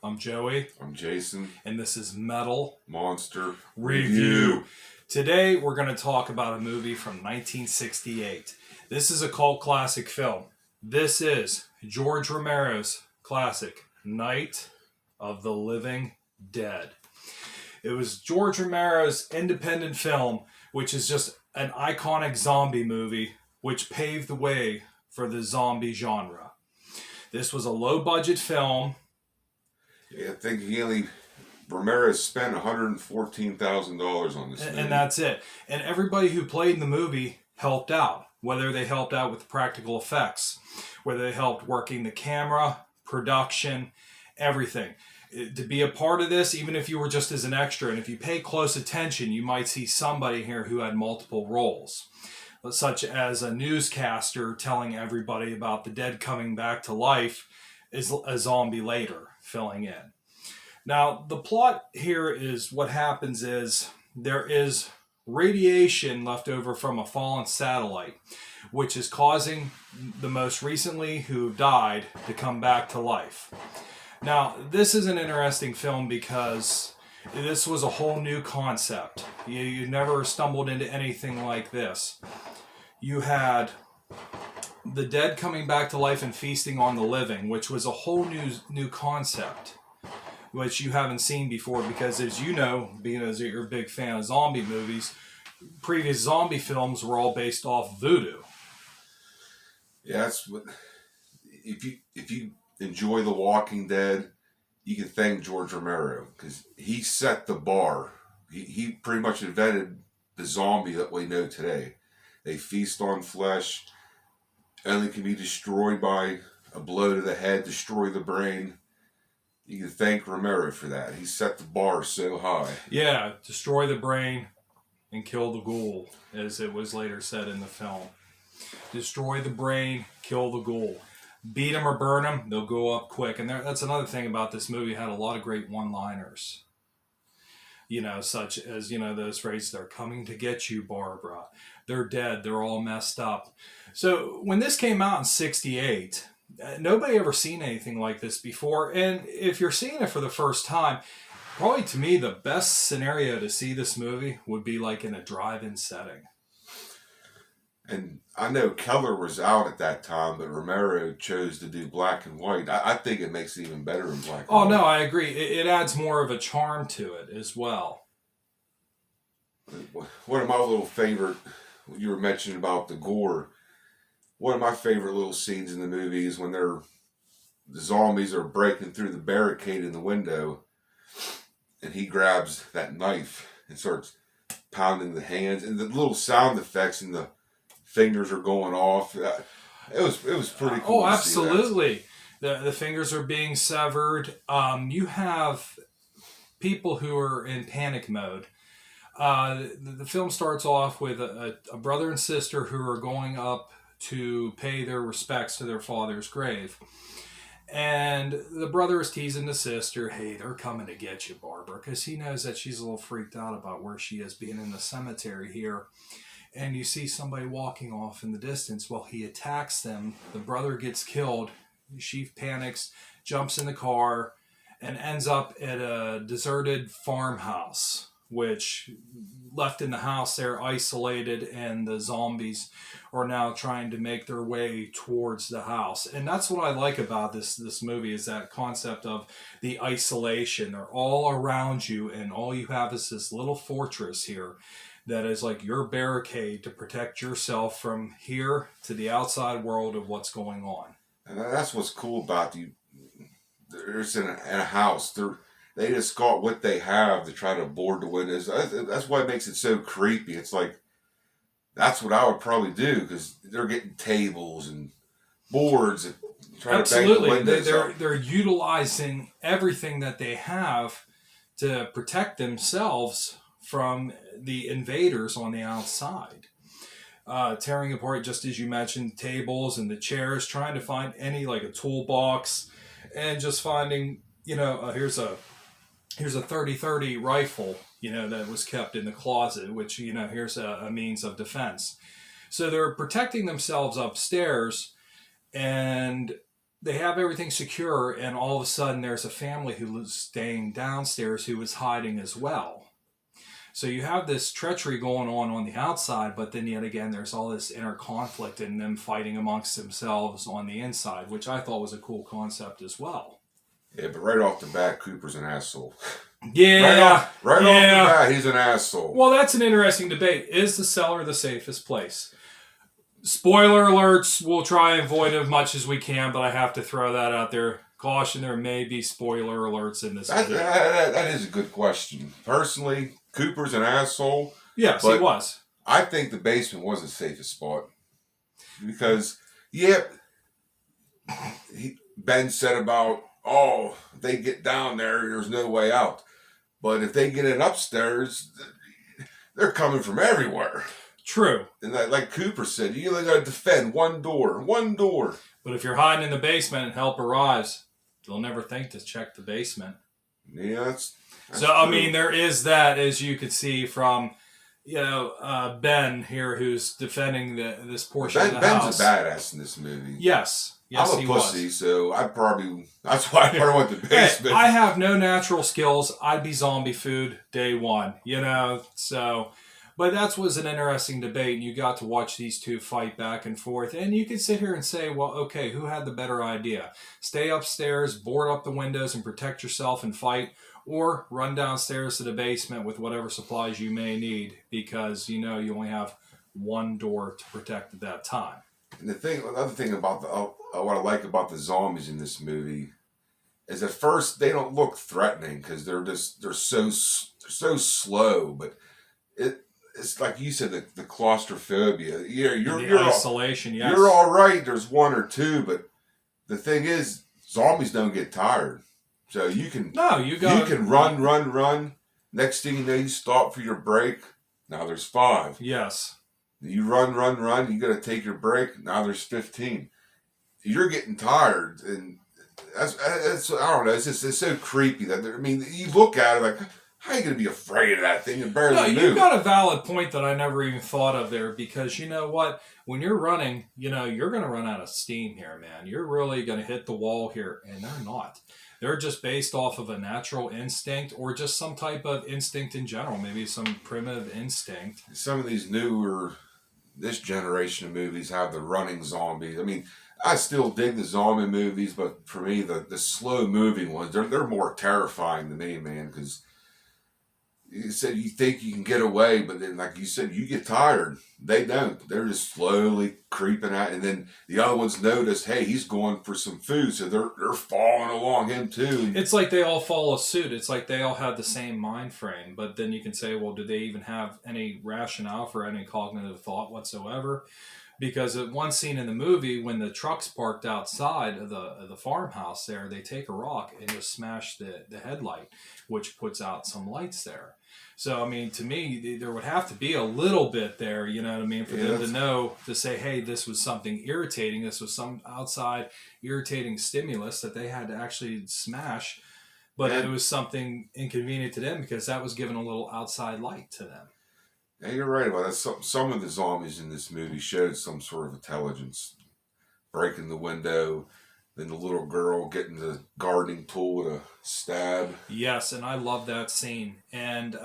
I'm Joey. I'm Jason. And this is Metal Monster Review. Today we're going to talk about a movie from 1968. This is a cult classic film. This is George Romero's classic, Night of the Living Dead. It was George Romero's independent film, which is just an iconic zombie movie, which paved the way for the zombie genre. This was a low-budget film. Yeah, I think Romero spent $114,000 on this movie. And that's it. And everybody who played in the movie helped out, whether they helped out with practical effects, whether they helped working the camera, production, everything. To be a part of this, even if you were just as an extra, and if you pay close attention, you might see somebody here who had multiple roles, such as a newscaster telling everybody about the dead coming back to life is a zombie later filling in. Now, the plot here is what happens is there is radiation left over from a fallen satellite, which is causing the most recently who died to come back to life. Now, this is an interesting film because this was a whole new concept. You never stumbled into anything like this. You had the dead coming back to life and feasting on the living, which was a whole new concept, which you haven't seen before because, as you know, being as you're a big fan of zombie movies, previous zombie films were all based off voodoo. Yeah, that's what. If you enjoy The Walking Dead, you can thank George Romero because he set the bar. He pretty much invented the zombie that we know today. They feast on flesh, only can be destroyed by a blow to the head, destroy the brain. You can thank Romero for that. He set the bar so high. Yeah, destroy the brain and kill the ghoul, as it was later said in the film. Destroy the brain, kill the ghoul. Beat them or burn them, they'll go up quick. And that's another thing about this movie. It had a lot of great one-liners. Such as, those phrases, they're coming to get you, Barbara. They're dead. They're all messed up. So when this came out in 68, nobody ever seen anything like this before. And if you're seeing it for the first time, probably to me, the best scenario to see this movie would be like in a drive-in setting. And I know Keller was out at that time, but Romero chose to do black and white. I think it makes it even better in black and white. Oh, no, I agree. It adds more of a charm to it as well. One of my little favorite, you were mentioning about the gore, one of my favorite little scenes in the movie is when the zombies are breaking through the barricade in the window, and he grabs that knife and starts pounding the hands, and the little sound effects and the fingers are going off. It was pretty cool. Oh, absolutely. The fingers are being severed. You have people who are in panic mode. The film starts off with a brother and sister who are going up to pay their respects to their father's grave. And the brother is teasing the sister, hey, they're coming to get you, Barbara, because he knows that she's a little freaked out about where she is being in the cemetery here. And you see somebody walking off in the distance. Well, he attacks them. The brother gets killed. She panics, jumps in the car, and ends up at a deserted farmhouse, which left in the house they're isolated, and the zombies are now trying to make their way towards the house. And that's what I like about this movie is that concept of the isolation. They're all around you, and all you have is this little fortress here that is like your barricade to protect yourself from here to the outside world of what's going on. And that's what's cool about you. There's in a house. They just got what they have to try to board the windows. That's why it makes it so creepy. It's like, that's what I would probably do because they're getting tables and boards and trying to bang the windows up. They're utilizing everything that they have to protect themselves from the invaders on the outside. Tearing apart, just as you mentioned, tables and the chairs, trying to find any, like a toolbox, and just finding, here's a 30-30 rifle, that was kept in the closet, which, here's a means of defense. So they're protecting themselves upstairs, and they have everything secure, and all of a sudden there's a family who was staying downstairs who was hiding as well. So you have this treachery going on the outside, but then yet again there's all this inner conflict and them fighting amongst themselves on the inside, which I thought was a cool concept as well. Yeah, but right off the bat, Cooper's an asshole. Yeah, right off the bat, he's an asshole. Well, that's an interesting debate. Is the cellar the safest place? Spoiler alerts, we'll try and avoid as much as we can, but I have to throw that out there. Caution, there may be spoiler alerts in this video. That is a good question. Personally, Cooper's an asshole. Yes, he was. I think the basement was the safest spot. Because, Ben said about, if they get down there's no way out. But if they get in upstairs, they're coming from everywhere. True. And like Cooper said, you only got to defend one door. But if you're hiding in the basement and help arrives, they'll never think to check the basement. Yeah, that's so, true. I mean, there is that, as you could see from, Ben here, who's defending this portion of the house. Ben's a badass in this movie. Yes, I'm a pussy, so that's why I probably went to basement. Hey, I have no natural skills. I'd be zombie food day one, so... But that was an interesting debate, and you got to watch these two fight back and forth. And you could sit here and say, well, okay, who had the better idea? Stay upstairs, board up the windows, and protect yourself and fight, or run downstairs to the basement with whatever supplies you may need, because you only have one door to protect at that time. And another thing about what I like about the zombies in this movie is at first they don't look threatening because they're so slow, but it's like you said, the claustrophobia. You're isolation. Yes, you're all right. There's one or two, but the thing is, zombies don't get tired. So you can run. Next thing you know, you stop for your break. Now there's 5. Yes. You run. You got to take your break. Now there's 15. You're getting tired, and that's I don't know. It's so creepy that you look at it like, how are you going to be afraid of that thing? It barely move. You've got a valid point that I never even thought of there, because you know what? When you're running, you're going to run out of steam here, man. You're really going to hit the wall here, and they're not. They're just based off of a natural instinct or just some type of instinct in general, maybe some primitive instinct. Some of these this generation of movies have the running zombies. I mean, I still dig the zombie movies, but for me, the slow-moving ones, they're more terrifying to me, man, because you said you think you can get away, but then, like you said, you get tired. They don't. They're just slowly creeping out, and then the other ones notice, hey, he's going for some food, so they're following along him too. It's like they all follow suit. It's like they all have the same mind frame, but then you can say, well, do they even have any rationale for any cognitive thought whatsoever? Because at one scene in the movie, when the truck's parked outside of the farmhouse there, they take a rock and just smash the headlight, which puts out some lights there. So, I mean, to me, there would have to be a little bit there, for them to know, to say, hey, this was something irritating. This was some outside irritating stimulus that they had to actually smash. But it was something inconvenient to them because that was giving a little outside light to them. Yeah, you're right about that. Some of the zombies in this movie showed some sort of intelligence. Breaking the window, then the little girl getting the gardening tool with a stab. Yes, and I love that scene. And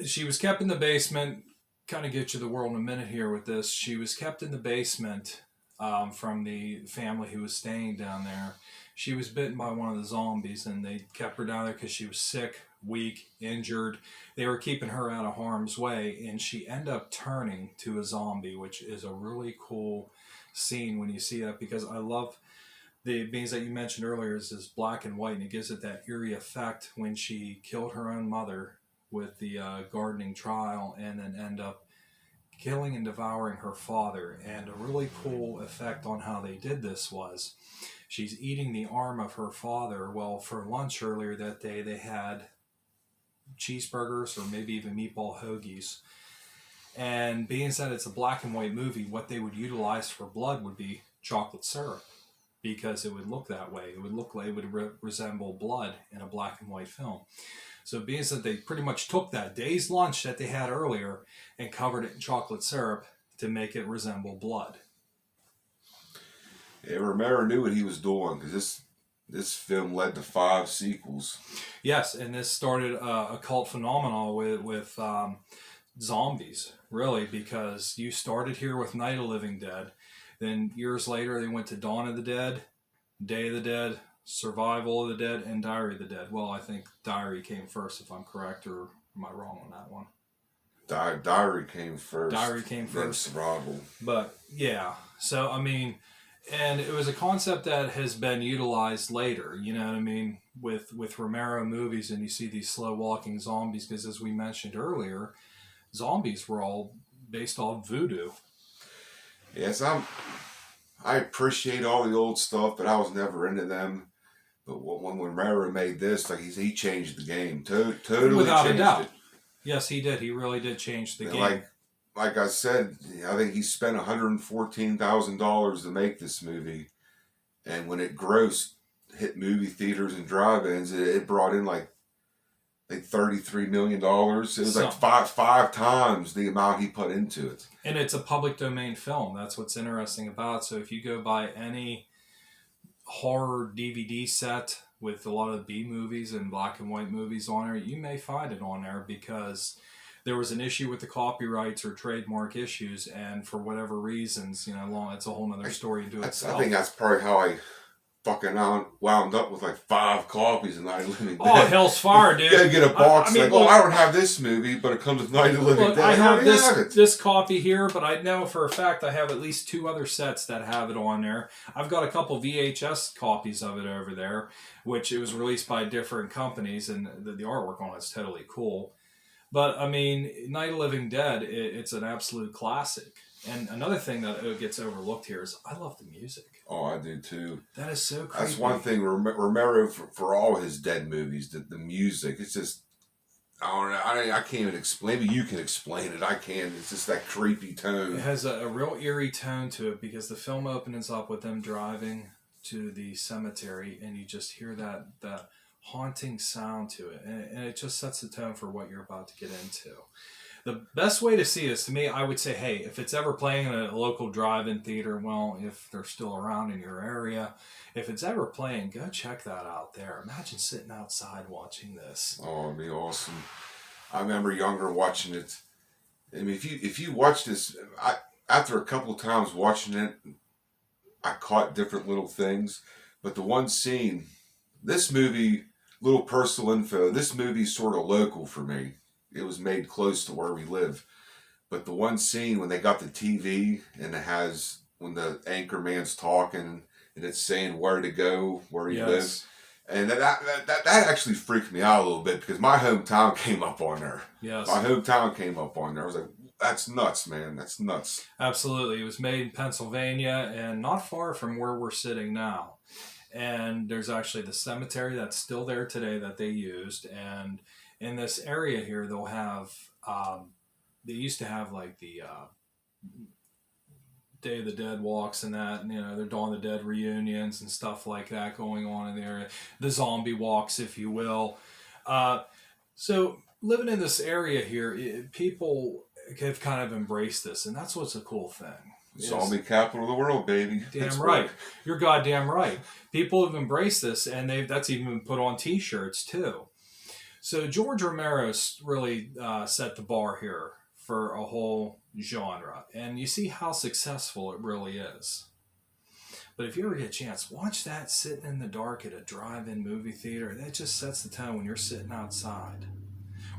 she was kept in the basement. Kind of get you the world in a minute here with this. She was kept in the basement from the family who was staying down there. She was bitten by one of the zombies, and they kept her down there because she was sick, weak, injured. They were keeping her out of harm's way, and she ended up turning to a zombie, which is a really cool scene when you see that, because I love the beings that you mentioned earlier is this black and white, and it gives it that eerie effect when she killed her own mother with the gardening trial, and then end up killing and devouring her father. And a really cool effect on how they did this was she's eating the arm of her father. Well, for lunch earlier that day, they had cheeseburgers or maybe even meatball hoagies. And being that it's a black and white movie, what they would utilize for blood would be chocolate syrup, because it would look that way. It would look like it would resemble blood in a black and white film. So being that they pretty much took that day's lunch that they had earlier and covered it in chocolate syrup to make it resemble blood. Yeah, Romero knew what he was doing because this film led to 5 sequels. Yes, and this started a cult phenomenon with zombies, really, because you started here with Night of the Living Dead. Then years later, they went to Dawn of the Dead, Day of the Dead, Survival of the Dead, and Diary of the Dead. Well, I think Diary came first, if I'm correct, or am I wrong on that one? Diary came first. Diary came Then first. Survival. But yeah, so I mean, and it was a concept that has been utilized later. You know what I mean, with Romero movies, and you see these slow walking zombies because, as we mentioned earlier, zombies were all based off voodoo. Yes, I appreciate all the old stuff, but I was never into them. But when Romero made this, like he changed the game. Totally Without a changed doubt. it. Yes, he did. He really did change the And game. like I said, I think he spent $114,000 to make this movie, and when it grossed, hit movie theaters and drive-ins, it brought in like $33 million. It was like five times the amount he put into it. And it's a public domain film. That's what's interesting about it. So if you go buy any horror DVD set with a lot of B movies and black and white movies on there, you may find it on there because there was an issue with the copyrights or trademark issues, and for whatever reasons, it's a whole other story to itself. I think that's probably how I fucking wound up with like 5 copies of Night of the Living Dead. Oh, hell's fire, dude! You gotta get a box look, I don't have this movie, but it comes with Night of the Living Dead. I have this copy here, but I know for a fact I have at least 2 other sets that have it on there. I've got a couple VHS copies of it over there, which it was released by different companies, and the artwork on it's totally cool. But I mean, Night of the Living Dead, it's an absolute classic. And another thing that gets overlooked here is I love the music. Oh, I do too. That is so creepy. That's one thing Romero for all his Dead movies. The music, it's just I don't know. I can't even explain. Maybe you can explain it. I can't. It's just that creepy tone. It has a real eerie tone to it because the film opens up with them driving to the cemetery, and you just hear that haunting sound to it, and it just sets the tone for what you're about to get into. The best way to see this, to me, I would say, hey, if it's ever playing in a local drive-in theater, well, if they're still around in your area, if it's ever playing, go check that out there. Imagine sitting outside watching this. Oh, it'd be awesome. I remember younger watching it. I mean, if you watch this, after a couple of times watching it, I caught different little things. But the one scene, this movie, little personal info, this movie's sort of local for me. It was made close to where we live. But the one scene when they got the TV and it has, when the anchor man's talking and it's saying where to go, where you live. And that actually freaked me out a little bit because my hometown came up on there. Yes. My hometown came up on there. I was like, that's nuts, man. That's nuts. Absolutely. It was made in Pennsylvania and not far from where we're sitting now. And there's actually the cemetery that's still there today that they used. And in this area here, they'll have, they used to have like the Day of the Dead walks and that, and, their Dawn of the Dead reunions and stuff like that going on in the area. The zombie walks, if you will. So living in this area here, people have kind of embraced this, and that's what's a cool thing. Zombie capital of the world, baby. Damn right. You're goddamn right. People have embraced this, and that's even been put on T-shirts too. So George Romero really set the bar here for a whole genre, and you see how successful it really is. But if you ever get a chance, watch that sitting in the dark at a drive-in movie theater. That just sets the tone when you're sitting outside.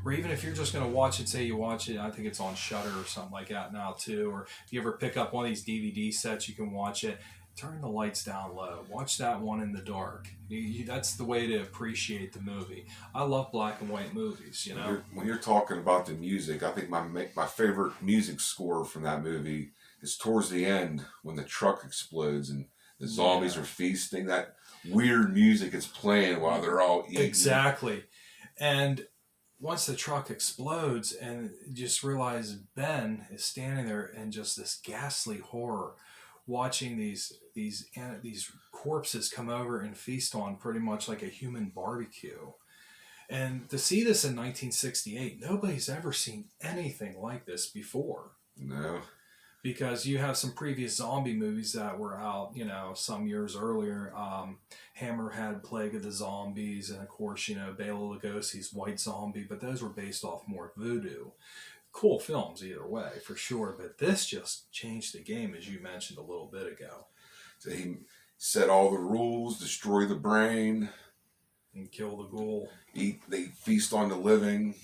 Or even if you're just going to watch it, say you watch it, I think it's on Shudder or something like that now too. Or if you ever pick up one of these DVD sets, you can watch it. Turn the lights down low. Watch that one in the dark. That's the way to appreciate the movie. I love black and white movies, When you're talking about the music, I think my favorite music score from that movie is towards the end when the truck explodes and the zombies are feasting. That weird music is playing while they're all eating. Exactly. And once the truck explodes and you just realize Ben is standing there in just this ghastly horror, watching these corpses come over and feast on pretty much like a human barbecue. And to see this in 1968, nobody's ever seen anything like this before. No. Because you have some previous zombie movies that were out, some years earlier. Hammer had Plague of the Zombies, and of course, Bela Lugosi's White Zombie, but those were based off more voodoo. Cool films either way, for sure, but this just changed the game, as you mentioned a little bit ago. So he set all the rules, destroy the brain, and kill the ghoul. They feast on the living.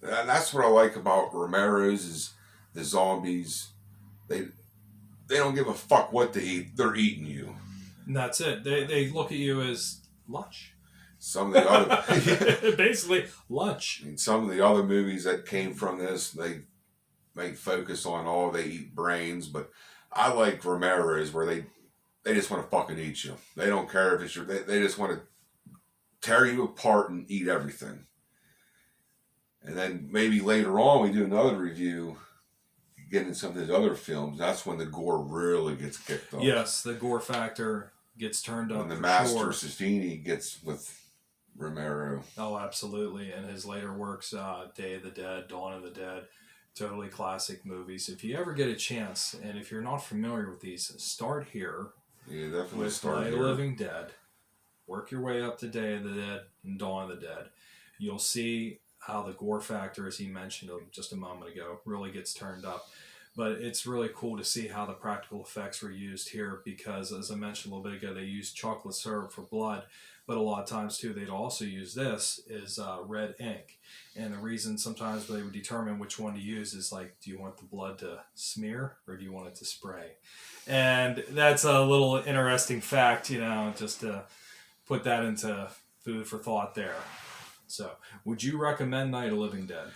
And that's what I like about Romero's is the zombies. They don't give a fuck what to eat. They're eating you. And that's it. They look at you as lunch. Some of the other basically lunch. And some of the other movies that came from this, they focus on they eat brains, but I like Romero's where they just want to fucking eat you. They don't care if it's they just want to tear you apart and eat everything. And then maybe later on we do another review, get into some of his other films. That's when the gore really gets kicked up. Yes, the gore factor gets turned up. When the Master Sistini gets with Romero. Oh, absolutely. And his later works, Day of the Dead, Dawn of the Dead, totally classic movies. If you ever get a chance, and if you're not familiar with these, start here. Yeah, definitely with start Night here. of the Living Dead. Work your way up to Day of the Dead and Dawn of the Dead. You'll see how the gore factor, as he mentioned just a moment ago, really gets turned up. But it's really cool to see how the practical effects were used here because, as I mentioned a little bit ago, they used chocolate syrup for blood. But a lot of times, too, they'd also use this is red ink. And the reason sometimes they would determine which one to use is like, do you want the blood to smear or do you want it to spray? And that's a little interesting fact, just to put that into food for thought there. So, would you recommend Night of the Living Dead?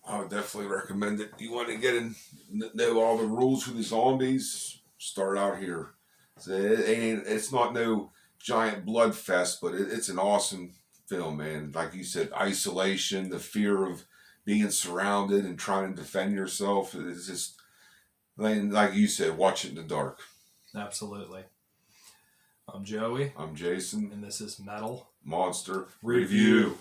I would definitely recommend it. You want to get in, know all the rules for the zombies, start out here. It's not no giant blood fest, but it's an awesome film, man. Like you said, isolation, the fear of being surrounded and trying to defend yourself. It's just, like you said, watch it in the dark. Absolutely. I'm Joey. I'm Jason. And this is Metal Monster Review.